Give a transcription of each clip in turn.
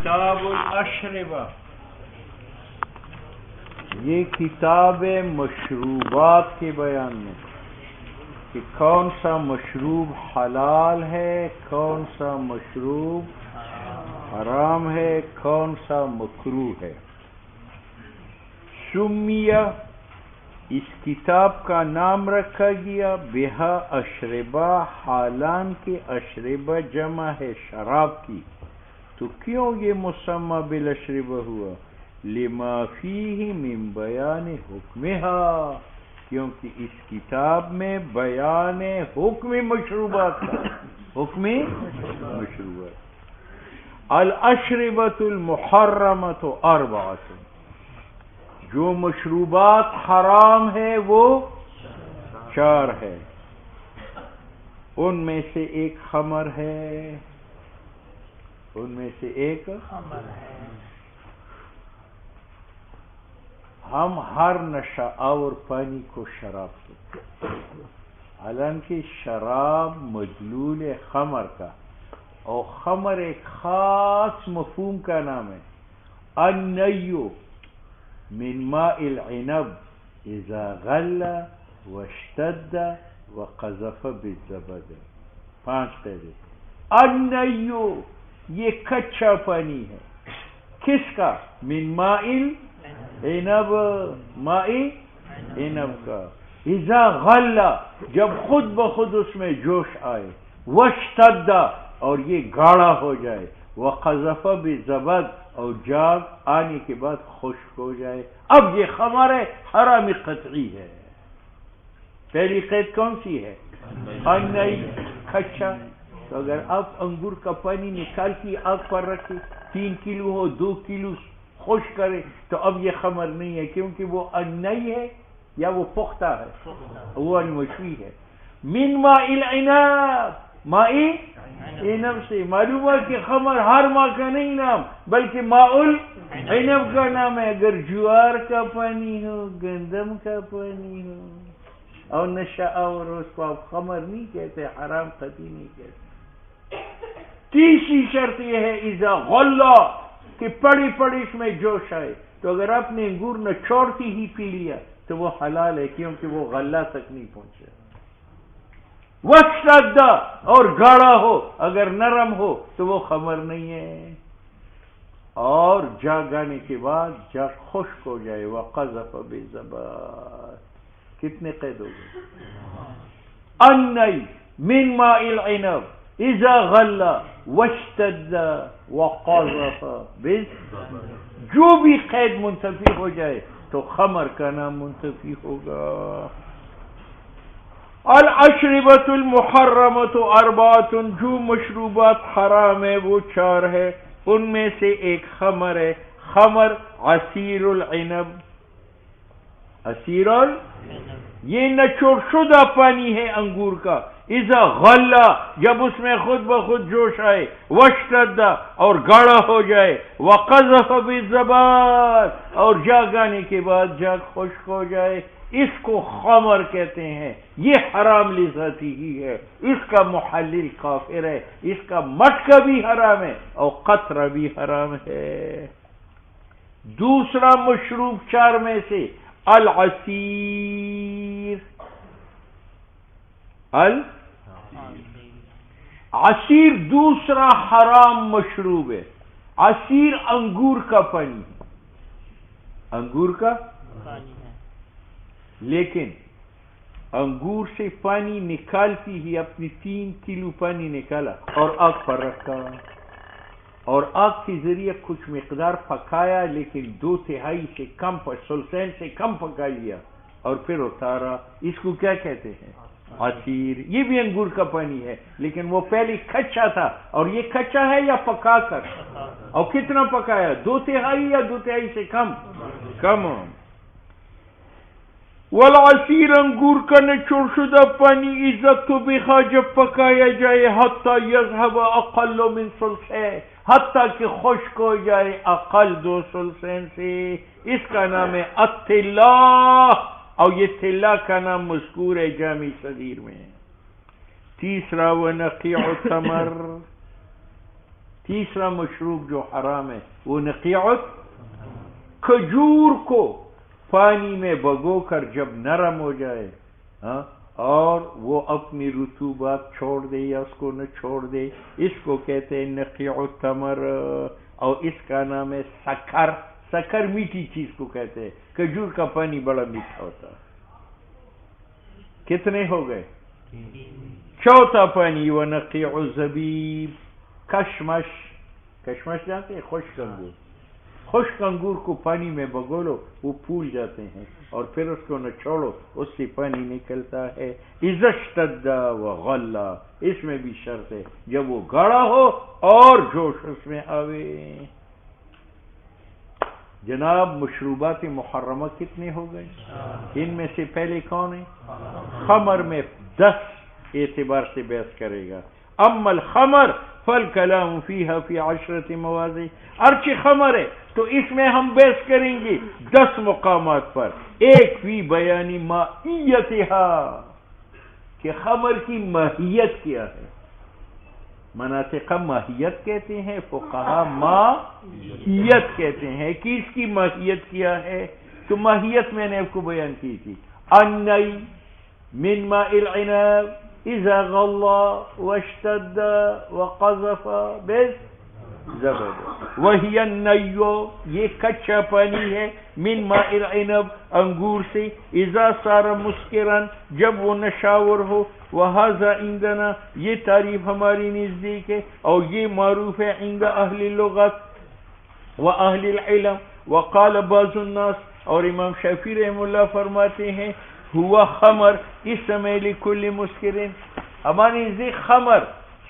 کتاب الاشربہ، یہ کتاب مشروبات کے بیان میں کہ کون سا مشروب حلال ہے، کون سا مشروب حرام ہے، کون سا مکروہ ہے۔ سمیہ، اس کتاب کا نام رکھا گیا بہا اشربہ، حالان کے اشربہ جمع ہے شراب کی، تو کیوں یہ مسمى بالاشربہ ہوا؟ لما فیہ من بیان حکمہا، کیونکہ اس کتاب میں بیان حکم مشروبات کا، حکم مشروبات۔ الاشربۃ المحرمۃ اربعۃ، جو مشروبات حرام ہے وہ چار ہے، ان میں سے ایک خمر ہے، ان میں سے ایک خمر ہے۔ ہم ہر نشہ آور پانی کو شراب کہتے ہیں، حالانکہ شراب مدلول خمر کا، اور خمر ایک خاص مفہوم کا نام ہے۔ النی من ماء العنب اذا غل واشتد وقذف بالزبد، 5 قیدے۔ النی، یہ کچا پانی ہے، کس کا؟ من ماء العنب، ماء عنب کا۔ اذا غل، جب خود بخود اس میں جوش آئے، واشتد، اور یہ گاڑھا ہو جائے، وقذف بالزبد، اور جاگ آنے کے بعد خشک ہو جائے، اب یہ خمر ہے، حرام قطعی ہے۔ پہلی قید کون سی ہے؟ النی، کچا۔ تو اگر آپ انگور کا پانی نکال کے آگ پر رکھے، 3 کلو ہو، 2 کلو خشک کرے، تو اب یہ خمر نہیں ہے، کیونکہ وہ النی ہے یا وہ پختہ ہے، وہ المشوی ہے۔ من ماء العنب، ماء عنب سے معلوم ہے کہ خمر ہر ماء کا نہیں نام، بلکہ ماء العنب کا نام ہے۔ اگر جوار کا پانی ہو، گندم کا پانی ہو اور نشہ اور اس کو آپ خمر نہیں کہتے، حرام قطعی نہیں کہتے۔ تیسری شرط یہ ہے اذا غلا، کہ پڑی پڑی اس میں جوش آئے، تو اگر آپ نے انگور نچوڑتی ہی پی لیا تو وہ حلال ہے، کیونکہ وہ غلہ تک نہیں پہنچا۔ واشتد، اور گاڑھا ہو، اگر نرم ہو تو وہ خمر نہیں ہے، اور جاگ آنے کے بعد جاگ خشک ہو جائے، وقذف بالزبد۔ کتنے قید ہو گئے؟ النی من ماء العنب اذا غل واشتد وقذف بالزبد، جو بھی قید منتفی ہو جائے تو خمر کا نام منتفی ہوگا۔ الاشربۃ المحرمۃ اربعۃ، جو مشروبات حرام ہے وہ 4 ہے، ان میں سے ایک خمر ہے۔ خمر عصیر العنب، عصیر یہ نچوڑ شدہ پانی ہے انگور کا۔ اذا غلا، جب اس میں خود بخود جوش آئے، واشتد، اور گاڑھا ہو جائے، وقذف بالزبد، اور جاگ آنے کے بعد جاگ خشک ہو جائے، اس کو خمر کہتے ہیں۔ یہ حرام لذاتی ہی ہے، اس کا محلل کافر ہے، اس کا مٹکا بھی حرام ہے اور قطرہ بھی حرام ہے۔ دوسرا مشروب 4 میں سے العصیر، عصیر دوسرا حرام مشروب ہے۔ عصیر انگور کا پانی، انگور کا پانی ہے، لیکن انگور سے پانی نکالتی ہی اپنی 3 کلو پانی نکالا اور آگ پر رکھا، اور آگ کے ذریعے کچھ مقدار پکایا، لیکن 2/3 سے کم، سلسین سے کم پکا لیا اور پھر اتارا، اس کو کیا کہتے ہیں؟ عصیر۔ یہ بھی انگور کا پانی ہے، لیکن وہ پہلے کچا تھا، اور یہ کچا ہے یا پکا کر، اور کتنا پکایا؟ 2/3 یا 2/3 سے کم، کم۔ والعصیر، انگور کا نچوڑ شدہ پانی، اذا طبخ، جب پکایا جائے، حتی یذهب اقل من ثلثین، حتیٰ کہ خشک ہو جائے اقل 2 ثلثین سے، اس کا نام ہے الطلا، اور یہ طلا کا نام مذکور ہے جامع صغیر میں۔ تیسرا ونقیع التمر، تیسرا مشروب جو حرام ہے وہ نقیعت، کھجور کو پانی میں بھگو کر جب نرم ہو جائے اور وہ اپنی رطوبات چھوڑ دے یا اس کو نہ چھوڑ دے، اس کو کہتے ہیں نقیع التمر، اور اس کا نام ہے سکر۔ سکر میٹھی چیز کو کہتے ہیں، کھجور کا پانی بڑا میٹھا ہوتا ہے۔ کتنے ہو گئے؟ چوتھا پانی ونقیع الزبیب، کشمش۔ کشمش جانتے ہیں؟ خشک انگور۔ خشک انگور کو پانی میں بھگو لو، وہ پھول جاتے ہیں، اور پھر اس کو نہ چھوڑو، اس سے پانی نکلتا ہے۔ اذا اشتد وغلا، اس میں بھی شرط ہے جب وہ گاڑھا ہو اور جوش اس میں آوے۔ جناب مشروبات محرمہ کتنے ہو گئے؟ ان میں سے پہلے کون ہے؟ خمر میں 10 اعتبار سے بحث کرے گا۔ اما الخمر فالکلام فیہا فی 10 مواضع، ارچہ خمر ہے تو اس میں ہم بحث کریں گے 10 مقامات پر۔ ایک فی بیان ماہیتہا، کہ خمر کی ماہیت کیا ہے۔ مناطق ماہیت کہتے ہیں، فقہا ماہیت کہتے ہیں کہ اس کی ماہیت کیا ہے۔ تو ماہیت میں نے آپ کو بیان کی تھی، النی من ماء العنب اذا غلا واشتد وقذف بالزبد، وہی النیو، یہ کچا پانی ہے، من ماء العنب، انگور سے، اذا صار مسکرن، جب وہ نشاور ہو، وہذا عندنا، یہ تعریف ہماری نزدیک ہے اور یہ معروف ہے عند اہل اللغت و اہل العلم۔ وقال بعض الناس، اور امام شافعی رحمہ اللہ فرماتے ہیں، ہوا خمر اسم لکل مسکرین، ہماری نزدیک خمر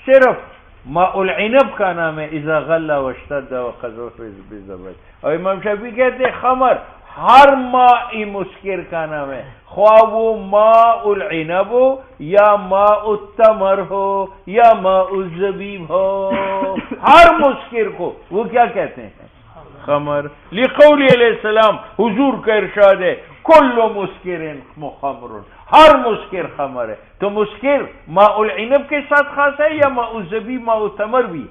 صرف ماء العنب کا نام ہے، اذا غلا واشتد وقذف بالزبد، اور امام شافعی کہتے ہیں خمر ہر ماء مسکر کا نام ہے، خواہ وہ ماء العنب ہو یا ماء التمر ہو یا ماء الزبیب ہو، ہر مسکر کو وہ کیا کہتے ہیں؟ خمر۔ لقول علیہ السلام، حضور کا ارشاد ہے، کل مسکر مخمر، ہر مسکر خمر ہے۔ تو مسکر ماء العنب کے ساتھ خاص ہے یا ماء الزبیب ماء التمر بھی؟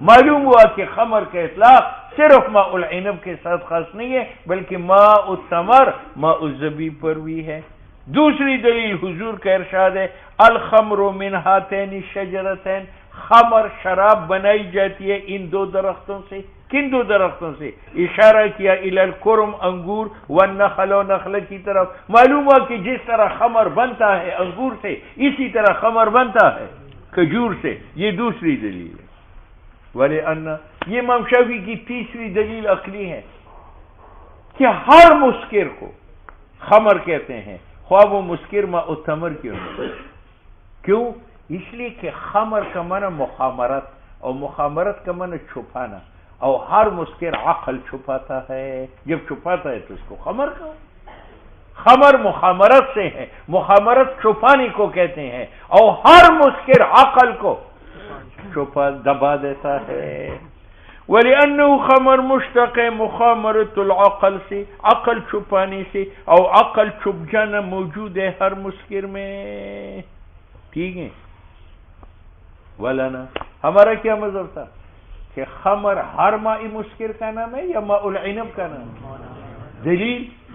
معلوم ہوا کہ خمر کا اطلاق صرف ماء العنب کے ساتھ خاص نہیں ہے بلکہ ماء التمر ماء الزبیب پر بھی ہے۔ دوسری دلیل حضور کا ارشاد ہے، الخمر من ہاتین الشجرتین، خمر شراب بنائی جاتی ہے ان 2 درختوں سے۔ کن 2 درختوں سے؟ اشارہ کیا الی الکرم، انگور، والنخل، و نخل کی طرف۔ معلوم ہوا کہ جس طرح خمر بنتا ہے انگور سے، اسی طرح خمر بنتا ہے کھجور سے۔ یہ دوسری دلیل ہے۔ وَلِأَنَّ، یہ امام شافعی کی تیسری دلیل عقلی ہے کہ ہر مسکر کو خمر کہتے ہیں، خواہ وہ مسکر ماء التمر کیوں نہیں۔ کیوں؟ اس لیے کہ خمر کا معنی مخامرت، اور مخامرت کا معنی چھپانا، اور ہر مسکر عقل چھپاتا ہے، جب چھپاتا ہے تو اس کو خمر کہو۔ خمر مخامرت سے ہے، مخامرت چھپانے کو کہتے ہیں، اور ہر مسکر عقل کو چھپا دبا دیتا ہے۔ وَلِأَنَّهُ خمر مشتق مخامرت العقل سے، عقل چھپانے سے، اور عقل چھپ جانا موجود ہے ہر مسکر میں۔ ٹھیک ہے؟ وَلَنَا، ہمارا کیا مذہب تھا کہ خمر ہر ماء مسکر کا نام ہے یا ماء العنب کا نام ہے؟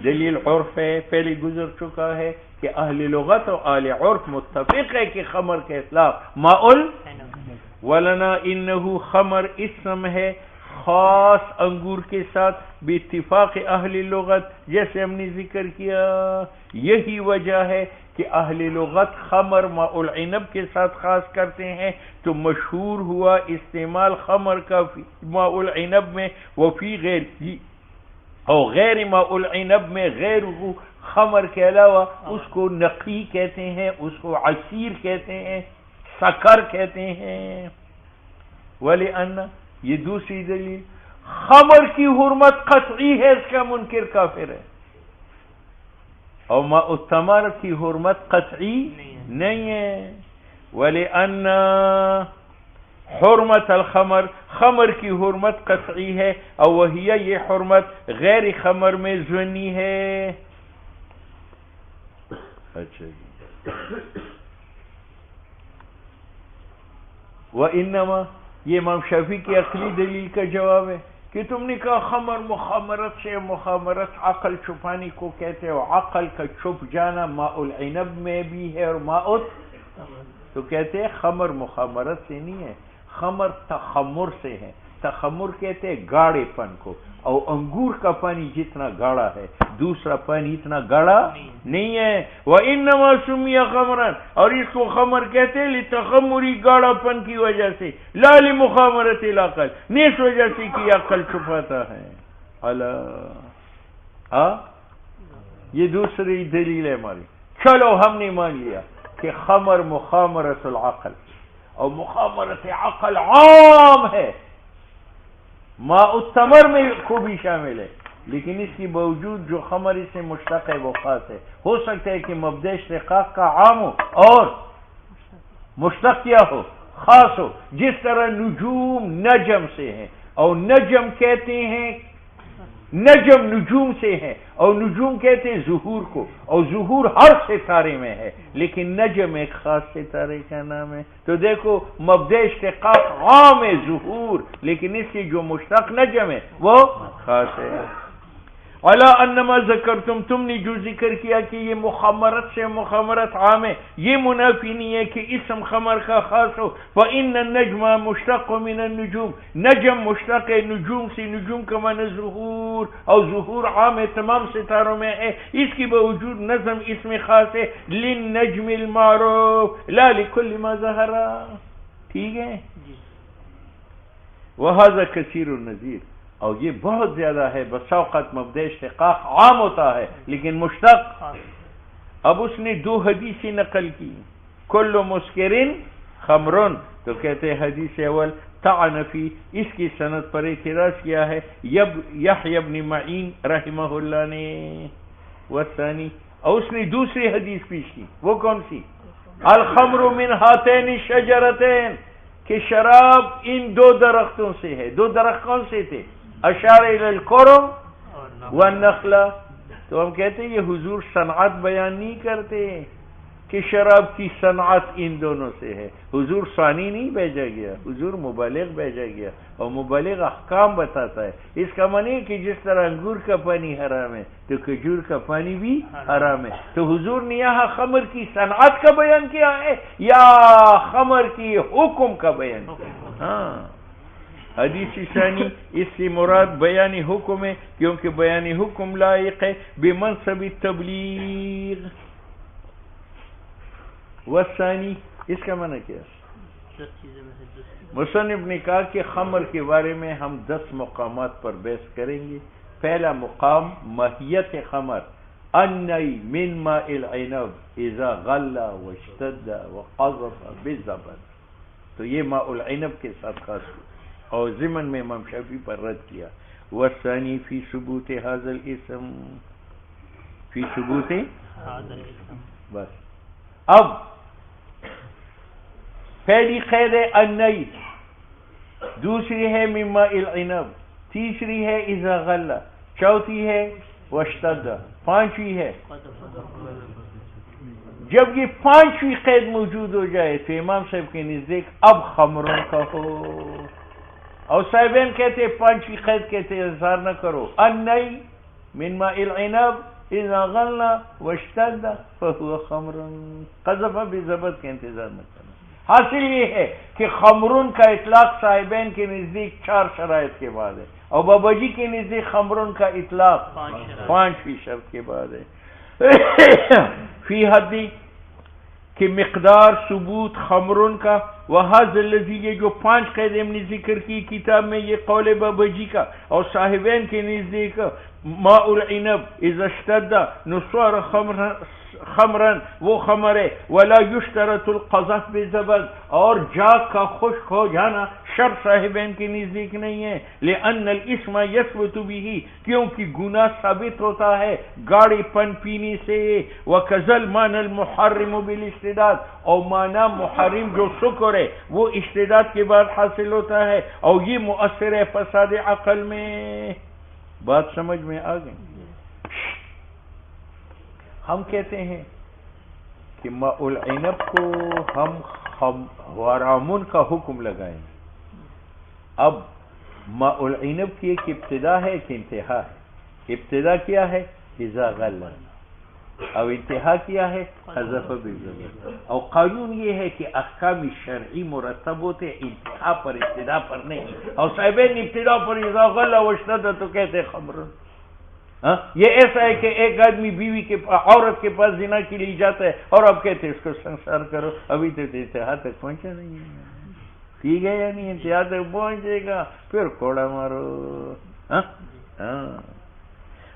دلیل عرف ہے، پہلے گزر چکا ہے کہ اہل لغت اور اہل عرف متفق ہے کہ خمر کا اطلاق ماء وَلَنَا انہو خمر اسم ہے خاص انگور کے ساتھ باتفاق اہل لغت، جیسے ہم نے ذکر کیا۔ یہی وجہ ہے کہ اہل لغت خمر ماء العنب کے ساتھ خاص کرتے ہیں، تو مشہور ہوا استعمال خمر کا ماء العنب میں، وفی غیر، اور غیر ماء العنب میں، غیر خمر کے علاوہ اس کو نقی کہتے ہیں، اس کو عصیر کہتے ہیں، سکر کہتے ہیں۔ وَلِأَنَّ، یہ دوسری دلیل، خمر کی حرمت قطعی ہے، اس کا منکر کافر ہے، اور ماء التمر کی حرمت قطعی نہیں ہے۔ وَلِأَنَّ حرمت الخمر، خمر کی حرمت قطعی ہے، اور وہی یہ حرمت غیر خمر میں ظنی ہے۔ اچھا جی۔ وَإِنَّمَا، یہ امام شافعی کی عقلی دلیل کا جواب ہے کہ تم نے کہا خمر مخامرت سے، مخامرت عقل چھپانے کو کہتے ہو، عقل کا چھپ جانا ماء العنب میں بھی ہے اور ماء، تو کہتے ہیں خمر مخامرت سے نہیں ہے، خمر تخمر سے ہے. تخمر کہتے ہیں گاڑے پن کو، اور انگور کا پانی جتنا گاڑا ہے دوسرا پانی اتنا گاڑا نہیں ہے. وَإِنَّمَا سُمِّيَ خَمْرًا، اور اس کو خمر کہتے ہیں لِتَخَمُّرِ گاڑا پن کی وجہ سے، لَا لِمُخَامَرَةِ الْعَقْلِ، نہیں اس وجہ سے کہ عقل چھپاتا ہے. یہ دوسری دلیل ہے ہماری. چلو ہم نے مان لیا کہ خمر مخامرت العقل، اور مخامرت عقل عام ہے، ماء التمر میں کو بھی شامل ہے، لیکن اس کی باوجود جو خمر اس سے مشتق ہے وہ خاص ہے. ہو سکتا ہے کہ مبدأ اشتقاق کا عام ہو اور مشتق کیا ہو، خاص ہو، جس طرح نجوم نجم سے ہیں، اور نجم کہتے ہیں، نجم نجوم سے ہے، اور نجوم کہتے ہیں ظہور کو، اور ظہور ہر ستارے میں ہے، لیکن نجم ایک خاص ستارے کا نام ہے. تو دیکھو مبدأ اشتقاق عام ہے ظہور، لیکن اس کی جو مشتق نجم ہے وہ خاص ہے. علا انما ذکرتم، تم نے جو ذکر کیا کہ یہ مخامرت سے مخامرت عام ہے، یہ منافی نہیں ہے کہ اسم خمر کا خاص ہو. فإن النجم مشتق من النجوم، نجم مشتق ہے نجوم سے، نجوم کا معنی ظہور، اور ظہور عام ہے تمام ستاروں میں ہے، اس کی باوجود نظم اس میں خاص ہے. للنجم المعروف لا لكل ما ظهر. ٹھیک ہے، وهذا كثير النظیر، اور یہ بہت زیادہ ہے. بس اوقات مبدأ اشتقاق عام ہوتا ہے لیکن مشتق. اب اس نے دو حدیثیں نقل کی، کل مسکرن خمرن، تو کہتے ہیں حدیث اول طعن فی، اس کی سند پر اعتراض کیا ہے یحیی بن معین رحمہ اللہ نے. والثانی، اور اس نے دوسری حدیث پیش کی، وہ کون سی؟ الخمر من ہاتین الشجرتین، کہ شراب ان دو درختوں سے ہے. دو درخت کون سے تھے؟ اشار الی الکرم والنخلہ. تو ہم کہتے ہیں یہ حضور صنعت بیان نہیں کرتے کہ شراب کی صنعت ان دونوں سے ہے. حضور ثانی نہیں بھیجا گیا، حضور مبلغ بھیجا گیا، اور مبلغ احکام بتاتا ہے. اس کا معنی ہے کہ جس طرح انگور کا پانی حرام ہے تو کھجور کا پانی بھی حرام ہے. تو حضور نے یہاں خمر کی صنعت کا بیان کیا ہے یا خمر کی حکم کا بیان کیا؟ ہاں، حدیث ثانی اس سے مراد بیان حکم ہے، کیونکہ بیان حکم لائق ہے بمنصب تبلیغ. والثانی، اس کا معنی کیا ہے؟ مصنف نے کہا کہ خمر کے بارے میں ہم 10 مقامات پر بحث کریں گے. پہلا مقام ماہیت خمر، انی من ماء العنب اذا غل واشتد وقذف بالزبد، تو یہ ماء العنب کے ساتھ خاص ہو، اور ضمن میں امام شافعی پر رد کیا. والثانی فی ثبوت هذا الاسم، فی ثبوت بس. اب پہلی قید ہے النئی، دوسری ہے من ماء العنب، تیسری ہے اذا غل، چوتھی ہے واشتد، پانچویں ہے. جب یہ پانچویں قید موجود ہو جائے تو امام صاحب کے نزدیک اب خمروں کا ہو، اور صاحبین کہتے پانچویں قید کہتے اظہار نہ کرو. النئی من ماء العنب اذا غل واشتد فهو خمر، قذف بزبد کا انتظار نہ کرنا. حاصل یہ ہے کہ خمرون کا اطلاق صاحبین کے نزدیک 4 شرائط کے بعد ہے، اور بابا جی کے نزدیک خمرون کا اطلاق 5ویں شرط کے بعد ہے. فی حدی کہ مقدار ثبوت خمرون کا، وہذا الذی، یہ جو 5 قید ہم نے ذکر کی کتاب میں، یہ قول بابا جی کا اور صاحبین کے نزدیک ماء العنب اذا اشتد نصار خمرن، وہ خمر ہے. ولا یشترط القذف بالزبد، اور جاگ کا خشک ہو جانا شرط صاحبین کے نزدیک نہیں ہے. لأن الاسم یثبت به، کیونکہ گناہ ثابت ہوتا ہے گاڑی پن پینے سے. وکذل معنی المحرم بالاشتداد، اور معنی محرم جو شکر ہے وہ اشتداد کے بعد حاصل ہوتا ہے، اور یہ مؤثر ہے فساد عقل میں. بات سمجھ میں آ گئی؟ ہم کہتے ہیں کہ ماء العنب کو ہم حرامن کا حکم لگائیں گے، اب ماء العنب کی ایک ابتدا ہے ایک انتہا ہے. ابتدا کیا ہے؟ اذا غلظ، اور انتہا کیا ہے؟ حذف بالزبر. اور قانون یہ ہے کہ احکام شرعی مرتب ہوتے انتہا پر ابتدا پر نہیں. اور صاحبین ابتدا پر اذا غلظ واشتد تو کہتے خبر. یہ ایسا ہے کہ ایک آدمی بیوی کے عورت کے پاس زنا کے لیے جاتا ہے اور اب کہتے ہیں اس کو سنسار کرو، ابھی تو انتہا تک پہنچا نہیں ہے. ٹھیک ہے یا نہیں؟ انتہا تک پہنچے گا پھر کوڑا مارو.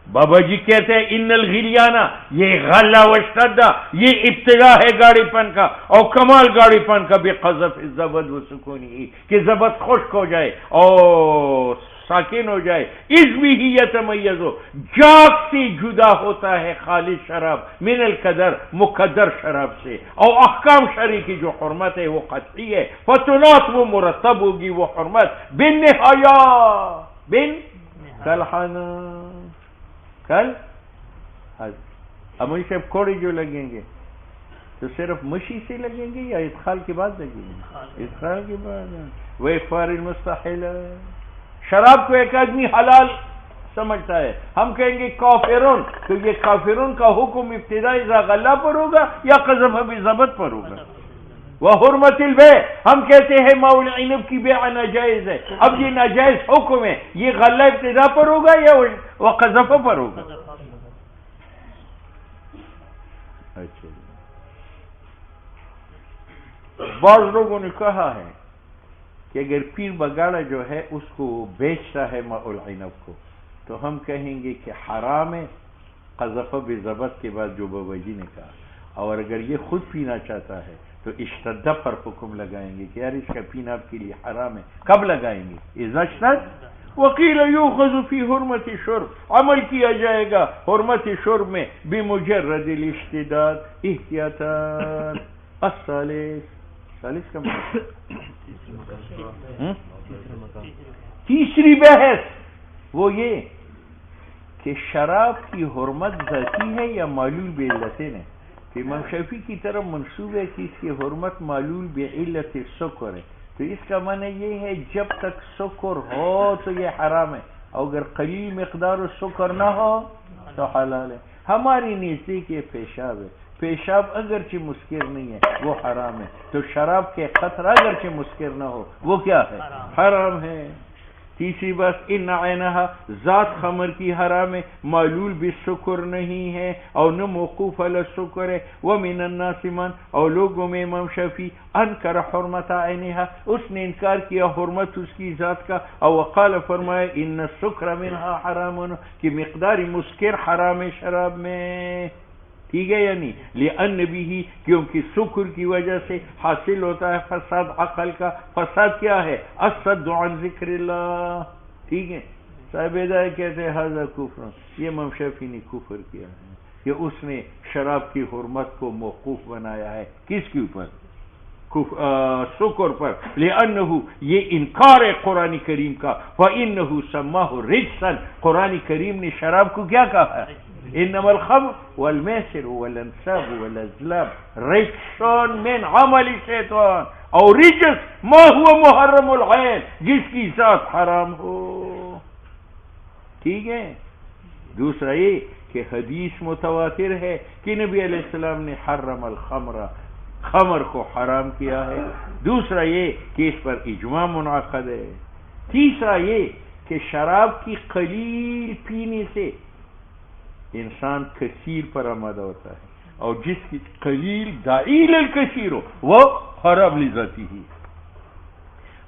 بابا جی کہتے ہیں ان الغلیانہ، یہ غلہ واشتدہ یہ ابتدا ہے گاڑی پن کا، اور کمال گاڑی پن کا بقذف الزبد و سکونی، کہ زبد خشک ہو جائے اور ساکن ہو جائے. اس بھی ہی یتمیز ہو، جاگ سے جدا ہوتا ہے خالص شراب من القدر مقدر شراب سے. اور احکام شرعی کی جو حرمت ہے وہ قطعی ہے. فتنات وہ مرتب ہوگی وہ حرمت بن نہایا بن کلحنا کل. اب مجھے کوڑے جو لگیں گے تو صرف مشی سے لگیں گے یا ادخال کے بعد لگیں گے؟ ادخال کے بعد. وہ اخبار المستحل، شراب کو ایک آدمی حلال سمجھتا ہے، ہم کہیں گے کافرون، تو یہ کافرون کا حکم ابتدا اذا غلہ پر ہوگا یا قذف بالزبد پر ہوگا؟ وحرمت البیع، ہم کہتے ہیں ماء العنب کی بیع ناجائز ہے. اب یہ ناجائز حکم ہے، یہ غلہ ابتدا پر ہوگا یا وقذف پر ہوگا؟ اچھا، بعض لوگوں نے کہا ہے کہ اگر پیر بگاڑا جو ہے اس کو بیچتا ہے ماء العنب کو تو ہم کہیں گے کہ حرام ہے قذف بالزبد کے بعد جو بابا جی نے کہا. اور اگر یہ خود پینا چاہتا ہے تو اشتدہ پر حکم لگائیں گے کہ یار اس کا پینا آپ کے لیے حرام ہے. کب لگائیں گے؟ اذا اشتد. وقیل یؤخذ فی حرمت شرب، عمل کیا جائے گا حرمت شرب میں بمجرد الاشتداد احتیاطاً. الثالث کا تیسری بحث وہ یہ کہ شراب کی حرمت ذاتی ہے یا معلول بعلتین ہے. امام شافعی کی طرف منسوب ہے کہ اس کی حرمت معلول بعلت سکر ہے. تو اس کا معنی یہ ہے جب تک سکر ہو تو یہ حرام ہے، اور اگر قلیل مقدار سکر نہ ہو تو حلال ہے. ہماری نزدیک یہ پیشاب ہے، پیشاب اگرچہ مسکر نہیں ہے وہ حرام ہے. تو شراب کے قطرہ اگرچہ مسکر نہ ہو وہ کیا ہے؟ حرام ہے. تیسری بات ان عینہا، ذات خمر کی حرام ہے، معلول بالسکر نہیں ہے اور نہ موقوف علی السکر ہے. ومن الناس من، اور لوگوں میں امام شافعی انکر حرمت عینہا، اس نے انکار کیا حرمت اس کی ذات کا. اور وقال فرمایا ان السکر منہا حرام، کہ مقدار مسکر حرام ہے شراب میں. ٹھیک ہے یعنی لأن بھی، کیونکہ سکر کی وجہ سے حاصل ہوتا ہے فساد عقل کا. فساد کیا ہے؟ الصد عن ذکر اللہ. ٹھیک ہے، صاحب ہدایت کہتے ہیں ھذا کفر، یہ امام شافعی نے کفر کیا ہے کہ اس نے شراب کی حرمت کو موقوف بنایا ہے. کس کے اوپر؟ سکر پر. لأنہ، یہ انکار ہے قرآن کریم کا. فإنہ سماہ رجسا، قرآن کریم نے شراب کو کیا کہا ہے؟ انما الخمر والمیسر والانصاب والازلام رجس من عمل شیطان، اور رجس ما هو محرم العین، جس کی ذات حرام ہو. ٹھیک ہے. دوسرا یہ کہ حدیث متواتر ہے کہ نبی علیہ السلام نے حرم الخمر، خمر کو حرام کیا ہے. دوسرا یہ کہ اس پر اجماع منعقد ہے. تیسرا یہ کہ شراب کی قلیل پینے سے انسان کثیر پر آمادہ ہوتا ہے، اور جس کی قلیل داعی للکثیر ہو وہ حرام لذاتی ہی.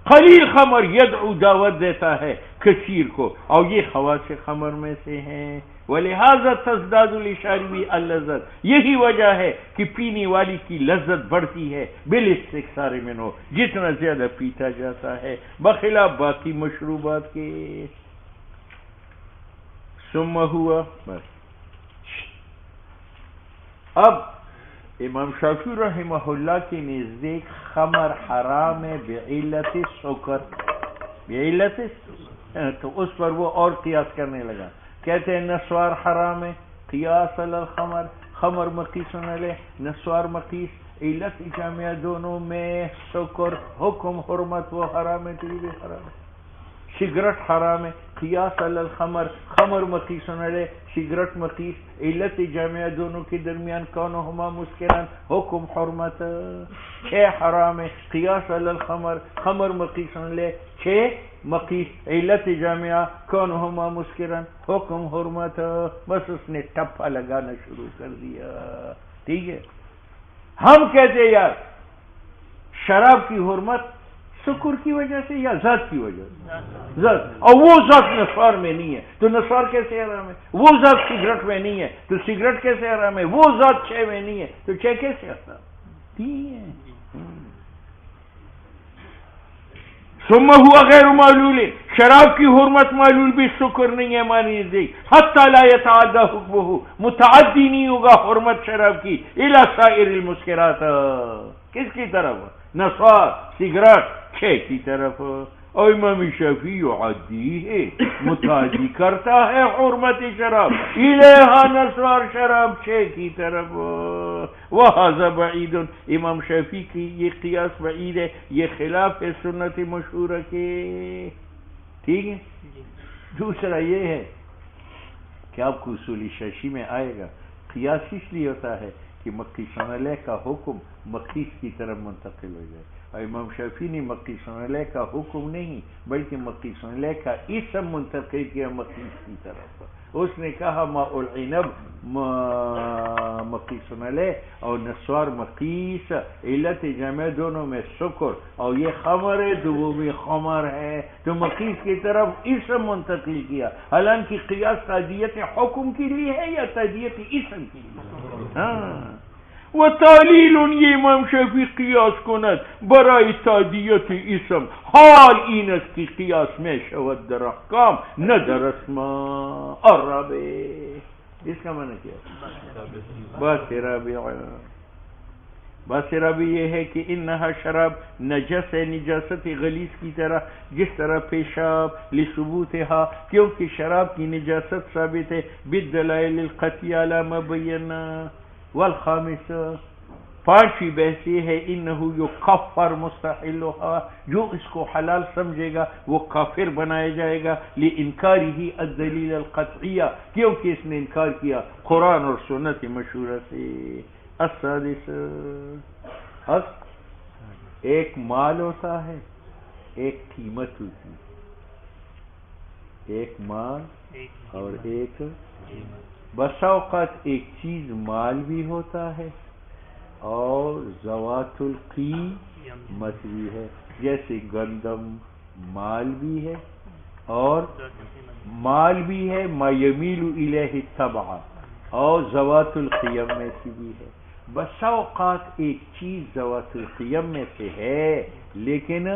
قلیل خمر یدعو، دعوت دیتا ہے کثیر کو، اور یہ خواص خمر میں سے ہیں. ولہذا تزداد للشاربی اللذت، یہی وجہ ہے کہ پینے والی کی لذت بڑھتی ہے بالاستکثار منہ، جتنا زیادہ پیتا جاتا ہے، بخلاف باقی مشروبات کے. ثم ہوا بس. اب امام شافعی رحمہ اللہ کے نزدیک خمر حرام ہے بعلت سکر، بعلت، تو اس پر وہ اور قیاس کرنے لگا. کہتے ہیں نسوار حرام ہے، قیاس علی الخمر، خمر مقیس علیہ، نسوار مقیس، علت جامعہ دونوں میں سکر، حکم حرمت وہ حرام ہے تو یہ بھی حرام ہے. سگریٹ حرام ہے، قیاس علی الخمر، خمر مقیس علیہ، سگریٹ مقیس، علت جامعہ دونوں کے درمیان کونہما مسکران، حکم حرمت، 6 حرام ہے، قیاس علی الخمر، خمر مقیس علیہ، 6 مقیس، علت جامعہ کونہما مسکران، حکم حرمت۔ بس اس نے ٹپا لگانا شروع کر دیا، ٹھیک ہے۔ ہم کہتے یار شراب کی حرمت سکر کی وجہ سے یا ذات کی وجہ سے؟ ذات، اور وہ ذات نصوار میں نہیں ہے تو نصوار کیسے حرام ہے؟ وہ ذات سگریٹ میں نہیں ہے تو سگریٹ کیسے حرام ہے؟ وہ ذات چھ میں نہیں ہے تو چھ کیسے حرام؟ ٹھیک ہے۔ ثم ہوا غیر معلول، شراب کی حرمت معلول بھی سکر نہیں ہے مانی دی، حتی لا یتعدی حکمہ، متعدی نہیں ہوگا حرمت شراب کی الی سائر المسکرات، کس کی طرف؟ نصوار، سگریٹ، چھ کی طرف۔ اور امام شافعی عادی ہے، متعدی کرتا ہے حرمت شراب الیہا نصوار شراب چھ کی طرف۔ وہذا بعید، امام شافعی کی یہ قیاس بعید ہے، یہ خلاف ہے سنت مشہورہ کے، ٹھیک ہے۔ دوسرا یہ ہے کہ آپ کو اصول شاشی میں آئے گا، قیاس اس لیے ہوتا ہے کہ مقیس علیہ کا حکم مقیس کی طرف منتقل ہو جائے، اور امام شافعی نے مقیس علیہ کا حکم نہیں بلکہ مقیس علیہ کا اسم منتقل کیا مقیس کی طرف۔ اس نے کہا ماء العنب مقیس علیہ اور نسوار مقیس، علت جمع دونوں میں سکر، اور یہ خمر ہے دو میں خمر ہے، تو مقیس کی طرف اسم منتقل کیا، حالانکہ قیاس تعدیت حکم کے لیے ہے یا تعدیت اسم کے لیے؟ ہاں، وتعلیل، یہ امام شافعی قیاس کند برای تعدیت اسم، حال این است کی قیاس میں شود در احکام نہ در اسماء الرابع۔ اس کا معنی کیا؟ بات رابع یہ ہے کہ انہا شراب نجس ہے، نجاست غلیظ کی طرح، جس طرح پیشاب لثبوتہا، کیونکہ شراب کی نجاست ثابت ہے بالدلائل القطعیہ علی ما بینا۔ والخامس، پانچویں بحث یہ ہے انہو یکفر مستحلھا، جو اس کو حلال سمجھے گا وہ کافر بنایا جائے گا، لانکارہ الدلیل القطعیہ، کیونکہ اس نے انکار کیا قرآن اور سنت مشہورہ سے۔ السادس، ایک مال ہوتا ہے، ایک قیمت ہوتی ہے، ایک مال اور ایک بسا اوقات ایک چیز مال بھی ہوتا ہے اور ذوات القیمت بھی ہے، جیسے گندم مال بھی ہے اور مال بھی ہے، ما یمیل الیہ الطبع، اور ذوات القیم میں سے بھی ہے۔ بسا اوقات ایک چیز ذوات القیم میں سے ہے لیکن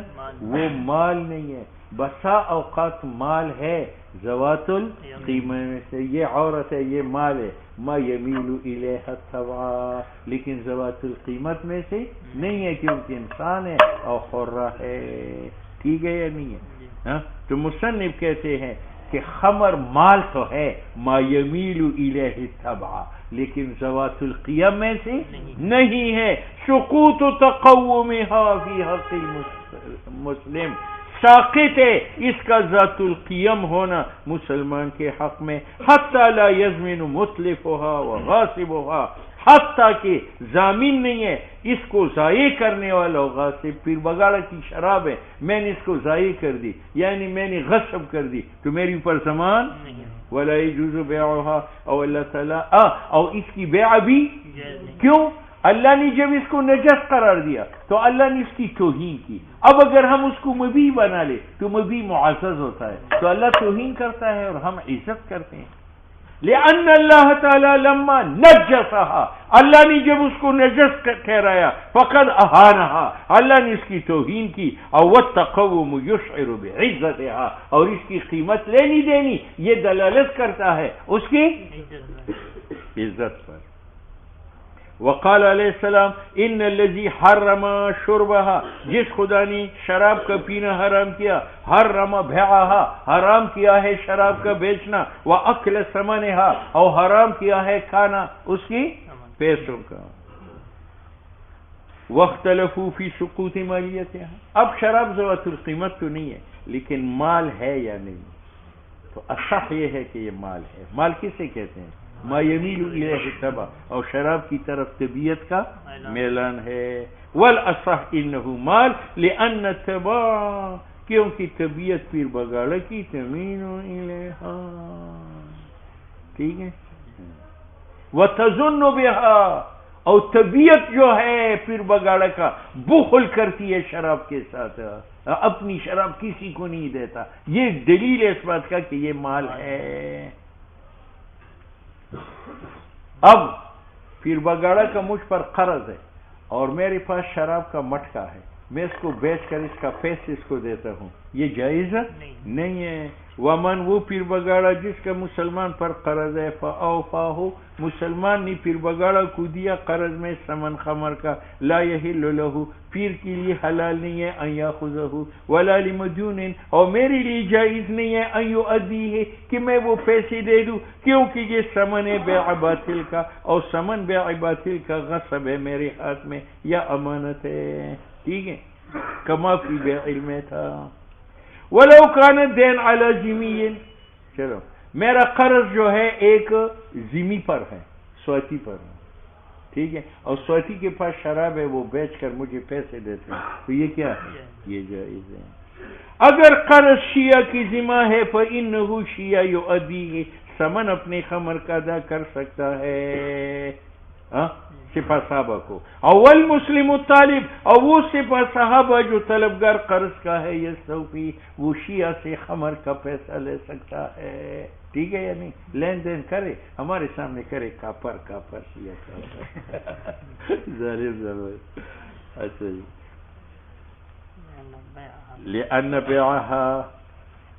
وہ مال نہیں ہے، بسا اوقات مال ہے ذوات القیمہ میں سے، یہ عورت ہے یہ مال ہے، ما یمیل الیہ الطبع، لیکن ذوات القیمت میں سے نہیں ہے کیونکہ انسان ہے اور حرہ ہے، ٹھیک ہے یا نہیں ہے؟ تو مصنف کہتے ہیں کہ خمر مال تو ہے ما یمیل الیہ الطبع، لیکن ذوات القیم میں سے نہیں ہے۔ سقوط تقومها فی حق المسلم، ساقط ہے اس کا ذات القیم ہونا مسلمان کے حق میں، حتی لا یضمن متلفها وغاصبها، حتیٰ کہ ضامن نہیں ہے اس کو ضائع کرنے والا غاصب۔ پیر بگاڑا کی شراب ہے، میں نے اس کو ضائع کر دی یعنی میں نے غصب کر دی تو میری اوپر ضمان ولا یجوز بیعها، اور اللہ تعالیٰ اور اس کی بیع بھی کیوں؟ اللہ نے جب اس کو نجس قرار دیا تو اللہ نے اس کی توہین کی، اب اگر ہم اس کو مبیح بنا لے تو مبیح معزز ہوتا ہے، تو اللہ توہین کرتا ہے اور ہم عزت کرتے ہیں۔ لأن اللہ تعالی لما نجسها، اللہ نے جب اس کو نجس ٹھہرایا، فقد اہانہا، اللہ نے اس کی توہین کی، اور والتقوم یشعر بعزتها، اور اس کی قیمت لینی دینی یہ دلالت کرتا ہے اس کی عزت پر۔ وقال علیہ السلام ان الذی حرم شربها، جس خدا نے شراب کا پینا حرام کیا، حرم بیعها، حرام کیا ہے شراب کا بیچنا، واکل ثمنها، اور حرام کیا ہے کھانا اس کی پیسوں کا۔ واختلفوا فی سقوط مالیتها، اب شراب ذوات القیمت تو نہیں ہے لیکن مال ہے یا نہیں، تو اصح یہ ہے کہ یہ مال ہے. مال کسے کہتے ہیں؟ ما یمیل الیہ طبع، اور شراب کی طرف طبیعت کا میلان ہے. والاصح انه مال لان الطبع، کیونکہ طبیعت پیر بگاڑا کی تمین الیہا، ٹھیک ہے. وتظن بها، اور طبیعت جو ہے پیر بگاڑا کا بخل کرتی ہے شراب کے ساتھ، اپنی شراب کسی کو نہیں دیتا. یہ دلیل ہے اس بات کا کہ یہ مال ہے. اب پیر بگاڑا کا مجھ پر قرض ہے اور میرے پاس شراب کا مٹکا ہے، میں اس کو بیچ کر اس کا پیسے اس کو دیتا ہوں، یہ جائز نہیں ہے. ومن، وہ پیر بگاڑا جس کا مسلمان پر قرض ہے، فاوفاہ، مسلمان نے پیر بگاڑا کو دیا قرض میں ثمن خمر کا، لا یحل لہ، پیر کے لیے حلال نہیں ہے ان یاخذہ، ولا لمدیون، اور میرے لیے جائز نہیں ہے ان یؤدیہ، کہ میں وہ پیسے دے دوں، کیونکہ یہ ثمن ہے بیع باطل کا، اور ثمن بیع باطل کا غصب ہے میرے ہاتھ میں یا امانت ہے، ٹھیک ہے. کما فی بیع علم تھا. ولو کان دین علی ذمی، چلو میرا قرض جو ہے ایک ذمی پر ہے، سواتی پر ہے، ٹھیک ہے، اور سواتی کے پاس شراب ہے، وہ بیچ کر مجھے پیسے دیتے ہیں، تو یہ کیا ہے؟ یہ جائز ہے. اگر قرض شیعہ کی ذمہ ہے فإنہ شیعہ یؤدیہ، ثمن اپنے خمر کا ادا کر سکتا ہے سپہ صحابہ کو. اول مسلم الطالب، اور وہ سپہ صحابہ جو طلبگار قرض کا ہے، یستوفی، وہ شیعہ سے خمر کا پیسہ لے سکتا ہے، ٹھیک ہے. یعنی لین دین کرے، ہمارے سامنے کرے، کاپر شیعہ کاپر ظالم. اچھا جی. لأن بیعها،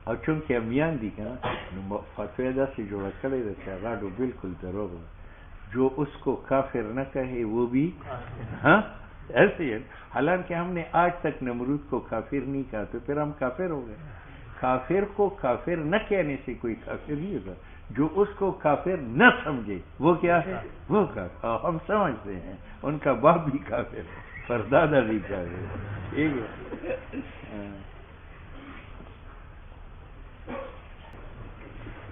اور چونکہ امیان دی کنا فتوی دا سے جوڑا کرے دا چاگاڑو بالکل دروغ، جو اس کو کافر نہ کہے وہ بھی ایسے ہے. حالانکہ ہم نے آج تک نمرود کو کافر نہیں کہا، تو پھر ہم کافر ہو گئے. کافر کو کافر نہ کہنے سے کوئی کافر نہیں ہوگا، جو اس کو کافر نہ سمجھے وہ کیا ہے؟ وہ کافر. اور ہم سمجھتے ہیں ان کا باپ بھی کافر ہے، پردادا بھی کافر ہے، ٹھیک ہے.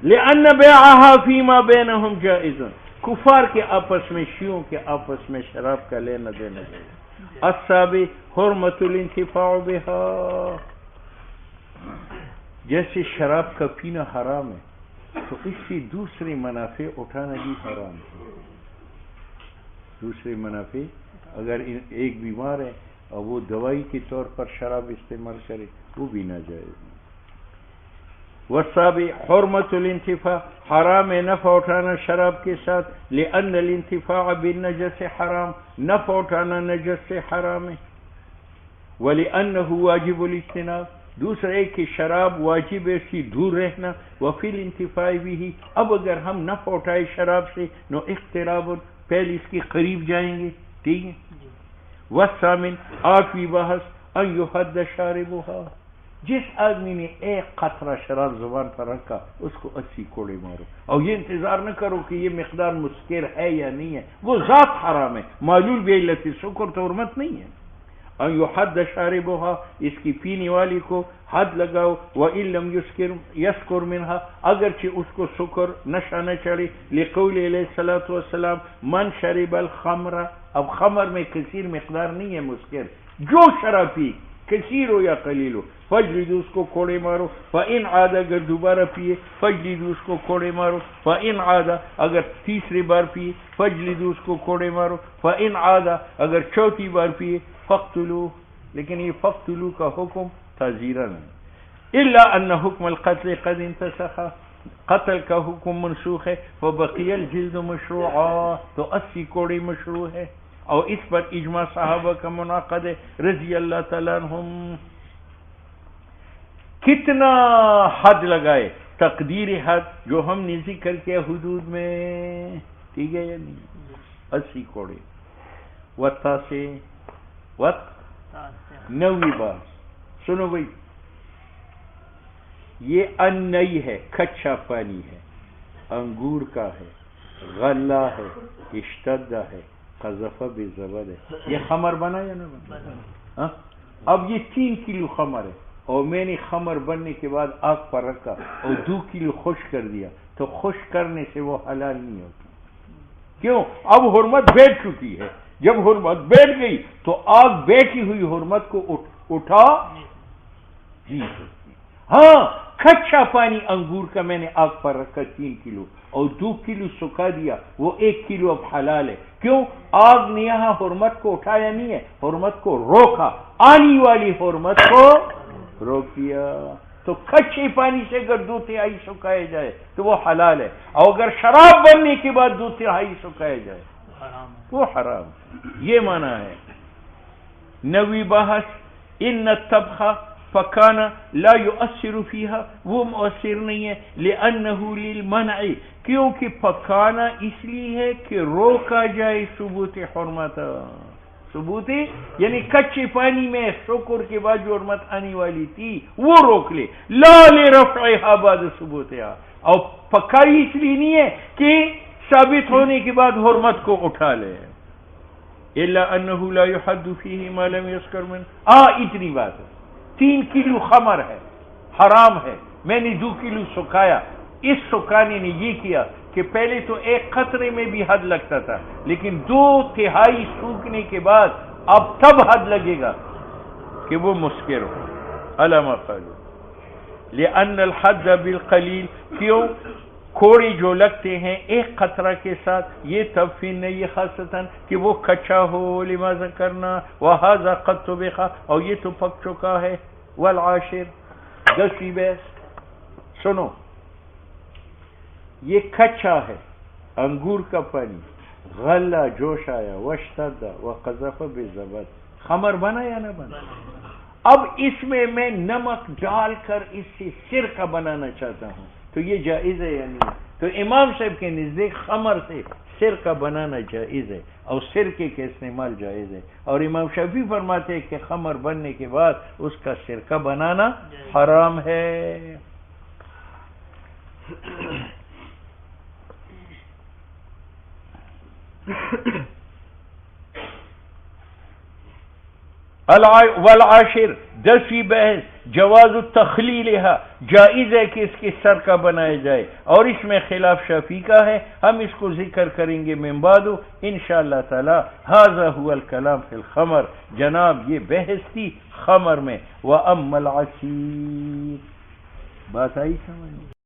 لأن بیعها فیما بینہم جائز، کفار کے آپس میں، شیعوں کے آپس میں شراب کا لینا دینا چاہیے. السابع حرمت الانتفاع بها، جیسے شراب کا پینا حرام ہے تو اس سے دوسرے منافع اٹھانا بھی حرام ہے. دوسرے منافع، اگر ایک بیمار ہے اور وہ دوائی کے طور پر شراب استعمال کرے، وہ بھی ناجائز ہے. والسابع حرمت الانتفاع، حرام ہے نفع اٹھانا شراب کے ساتھ. لأن الانتفاع بالنجس حرام، نفع اٹھانا نجس سے حرام ہے. ولأنه واجب الاجتناب، دوسرا ایک کہ شراب واجب ہے، اس کی دور رہنا. وفی الانتفاع به، اب اگر ہم نفع اٹھائے شراب سے، نو اقتراب، پہلے اس کے قریب جائیں گے، ٹھیک ہے. والثامن آٹھویں بحث ان یحد شاربها، جس آدمی نے ایک قطرہ شراب زبان پر رکھا اس کو 80 کوڑے مارو، اور یہ انتظار نہ کرو کہ یہ مقدار مسکر ہے یا نہیں ہے، وہ ذات حرام ہے. معلول بعلت سکر تو حرمت نہیں ہے. ان یحد شاربها، اس کی پینے والی کو حد لگاؤ. وان لم یسکر منها، اگرچہ اس کو سکر نشہ نہ چڑھے. لقول علیہ الصلوۃ والسلام من شرب الخمر، اب خمر میں کثیر مقدار نہیں ہے مسکر، جو شراب پی کثیر ہو یا قلیل ہو، فجلدوا، اس کو کوڑے مارو. فإن عاد، اگر دوبارہ پیے، فجلدوا، اس کو کوڑے مارو. فإن عاد، اگر تیسری بار پیے، فجلدوا، اس کو کوڑے مارو. فإن عاد، اگر چوتھی بار پیے، فاقتلوا، لیکن یہ فاقتلوا کا حکم تعزیرن ہے. الا ان حکم القتل قد انتسخ، قتل کا حکم منسوخ ہے. فبقی الجلد مشروعا، تو 80 کوڑے مشروع ہے، اور اس پر اجماع صحابہ کا منعقد ہے رضی اللہ تعالیٰ عنہم. کتنا حد لگائے؟ تقدیر حد جو ہم نے ذکر کیا حدود میں، ٹھیک ہے یا نہیں؟ 80 کوڑے. والتاسع، نویں بات سنو بھائی، یہ النئی ہے، کچا پانی ہے، انگور کا ہے، غلہ ہے، اشتدہ ہے، قذف بزبد ہے، یہ خمر بنا یا نہ بنا؟ اب یہ 3 کلو خمر ہے اور میں نے خمر بننے کے بعد آگ پر رکھا اور 2 کلو خشک کر دیا، تو خشک کرنے سے وہ حلال نہیں ہوتی. کیوں؟ اب حرمت بیٹھ چکی ہے. جب حرمت بیٹھ گئی تو آگ بیٹھی ہوئی حرمت کو اٹھا جی سکتی. ہاں کچا پانی انگور کا میں نے آگ پر رکھا 3 کلو اور 2 کلو سکھا دیا، وہ 1 کلو اب حلال ہے. کیوں؟ آگ نے یہاں حرمت کو اٹھایا نہیں ہے، حرمت کو روکا، آنے والی حرمت کو روک دیا. تو کچے پانی سے اگر 2/3 سکھایا جائے تو وہ حلال ہے، اور اگر شراب بننے کے بعد 2/3 سکھایا جائے وہ حرام. یہ معنی ہے. نوی بحث ان الطبخ پکانا لا یؤثر فیہا، وہ مؤثر نہیں ہے، لأنہ للمنع، کیونکہ پکانا اس لیے ہے کہ روکا جائے ثبوت حرمت. ثبوت یعنی کچے پانی میں شکر کے بعد جو حرمت آنے والی تھی وہ روک لے، لا لرفعها بعد ثبوتها. اور پکائی اس لیے نہیں ہے کہ ثابت ہونے کے بعد حرمت کو اٹھا لے. الا انه لا يحد فيه ما لم يسكر من. اتنی بات ہے. 3 کلو خمر ہے، حرام ہے، میں نے 2 کلو سکھایا. اس سکھانے نے یہ کیا کہ پہلے تو 1 قطرے میں بھی حد لگتا تھا، لیکن 2/3 سوکھنے کے بعد اب تب حد لگے گا کہ وہ مسکر ہو. علامہ قالو لأن الحد بالقلیل، کیوں؟ کھوڑے جو لگتے ہیں 1 قطرہ کے ساتھ، یہ تفین نہیں خاصتاً کہ وہ کچا ہو. لماذا کرنا وہذا قد طبخ، اور یہ تو پک چکا ہے. والعاشر 10ویں بحث سنو، یہ کچا ہے انگور کا پانی، غلہ جوش آیا، واشتد وقذف بزبد، خمر بنا یا نہ بنا؟ اب اس میں نمک ڈال کر اس سے سرکہ بنانا چاہتا ہوں، تو یہ جائز ہے یا نہیں؟ تو امام صاحب کے نزدیک خمر سے سرکہ بنانا جائز ہے اور سرکے کے استعمال جائز ہے. اور امام شافعی فرماتے ہیں کہ خمر بننے کے بعد اس کا سرکہ بنانا حرام ہے. والعاشر 10ویں بحث جواز التخلیلها، جائز ہے کہ اس کے سرکہ بنایا جائے، اور اس میں خلاف شافعی کا ہے. ہم اس کو ذکر کریں گے من بعد انشاءاللہ تعالی. ھذا هو الکلام فی الخمر، جناب یہ بحث تھی خمر میں. واما العصیر، بات آئی سمجھ؟